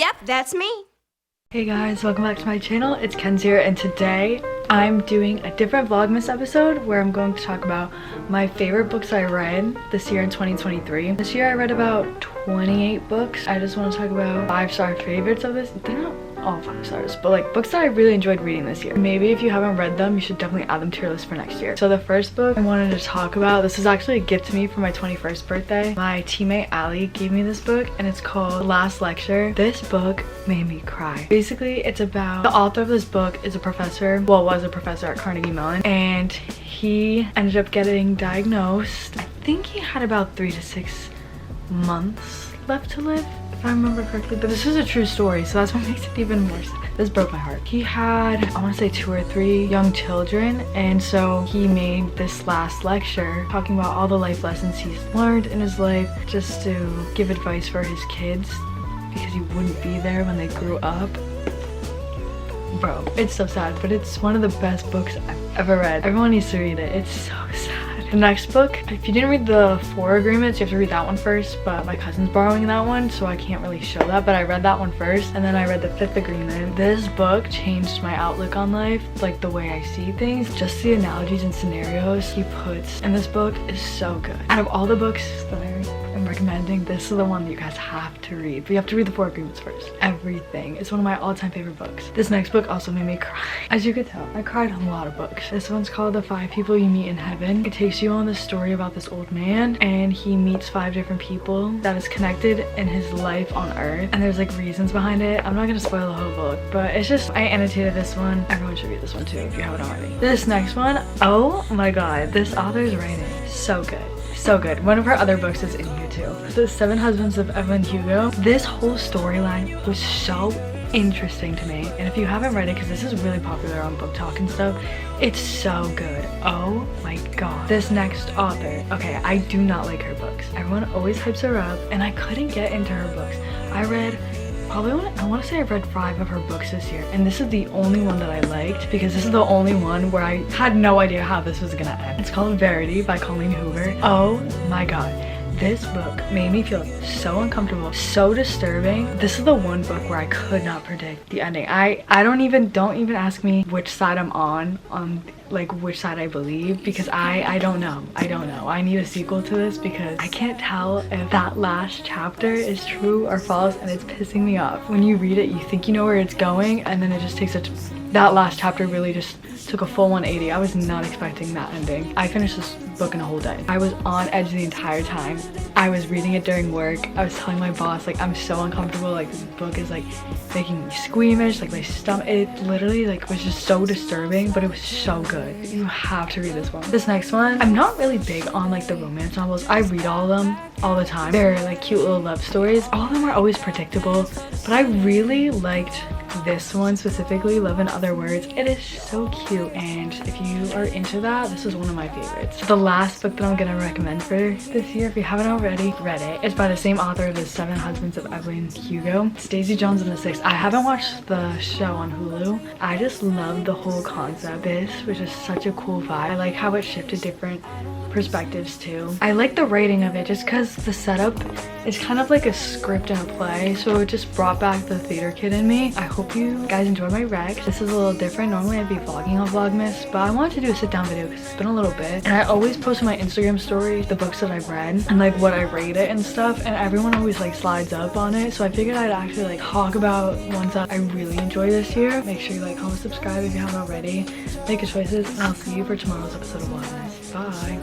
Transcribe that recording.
Yep, that's me. Hey guys, welcome back to my channel. It's Kenz here, and today I'm doing a different Vlogmas episode where I'm going to talk about my favorite books I read this year in 2023. This year I read about 28 books. I just want to talk about 5-star favorites of this. They're not all 5 stars, but like books that I really enjoyed reading this year. Maybe if you haven't read them, you should definitely add them to your list for next year. So the first book I wanted to talk about, this is actually a gift to me for my 21st birthday. My teammate Allie gave me this book and it's called The Last Lecture. This book made me cry. Basically, it's about, the author of this book is a professor, well, was a professor at Carnegie Mellon, and he ended up getting diagnosed. I think he had about 3 to 6 months left to live, if I remember correctly, but this is a true story, so that's what makes it even more sad. This broke my heart. He had, I want to say 2 or 3 young children, and so he made this last lecture talking about all the life lessons he's learned in his life, just to give advice for his kids because he wouldn't be there when they grew up. Bro, it's so sad, but it's one of the best books I've ever read. Everyone needs to read it. It's so sad. The next book, if you didn't read the 4 agreements, you have to read that one first, but my cousin's borrowing that one, so I can't really show that, but I read that one first, and then I read the 5th agreement. This book changed my outlook on life, like the way I see things. Just the analogies and scenarios he puts in this book is so good. Out of all the books that I'm recommending, this is the one that you guys have to read, but you have to read the 4 agreements first. Everything. It's one of my all-time favorite books. This next book also made me cry. As you could tell, I cried on a lot of books. This one's called The 5 People You Meet in Heaven. It takes you on the story about this old man, and he meets 5 different people that is connected in his life on earth, and there's like reasons behind it. I'm not gonna spoil the whole book, but it's just, I annotated this one. Everyone should read this one too if you haven't already. This next one, oh my god, this author's writing so good. So good. One of her other books is in here too. The 7 Husbands of Evelyn Hugo. This whole storyline was so interesting to me, and if you haven't read it, because this is really popular on Book Talk and stuff, it's so good. Oh my god. This next author, okay, I do not like her books. Everyone always hypes her up, and I couldn't get into her books. I read probably, I want to say I've read 5 of her books this year, and this is the only one that I liked because this is the only one where I had no idea how this was gonna end. It's called Verity by Colleen Hoover. Oh my god. This book made me feel so uncomfortable, so disturbing. This is the one book where I could not predict the ending. Don't even ask me which side I'm on like which side I believe, because I don't know. I need a sequel to this because I can't tell if that last chapter is true or false, and it's pissing me off. When you read it, you think you know where it's going, and then it just takes that last chapter really just took a full 180. I was not expecting that ending. I finished this book in a whole day. I was on edge the entire time. I was reading it during work. I was telling my boss, like, I'm so uncomfortable, like this book is like making me squeamish, like my stomach, it literally like was just so disturbing, but it was so good. You have to read this one. This next one, I'm not really big on like the romance novels. I read all of them all the time. They're like cute little love stories. All of them are always predictable, but I really liked this one specifically, Love in Other Words. It is so cute, and if you are into that, this is one of my favorites. The last book that I'm gonna recommend for this year, if you haven't already read it, it's by the same author of The 7 Husbands of Evelyn Hugo. It's Daisy Jones and the Six. I haven't watched the show on Hulu. I just love the whole concept. This was just such a cool vibe. I like how it shifted different perspectives too. I like the writing of it just because the setup is kind of like a script and a play, so it just brought back the theater kid in me. I hope you guys enjoyed my rec. This is a little different. Normally I'd be vlogging on Vlogmas, but I wanted to do a sit-down video because it's been a little bit, and I always post on my Instagram story the books that I've read and like what I rate it and stuff, and everyone always like slides up on it, so I figured I'd actually like talk about ones that I really enjoy this year. Make sure you like, comment, subscribe if you haven't already. Make your choices, and I'll see you for tomorrow's episode of Vlogmas. Bye.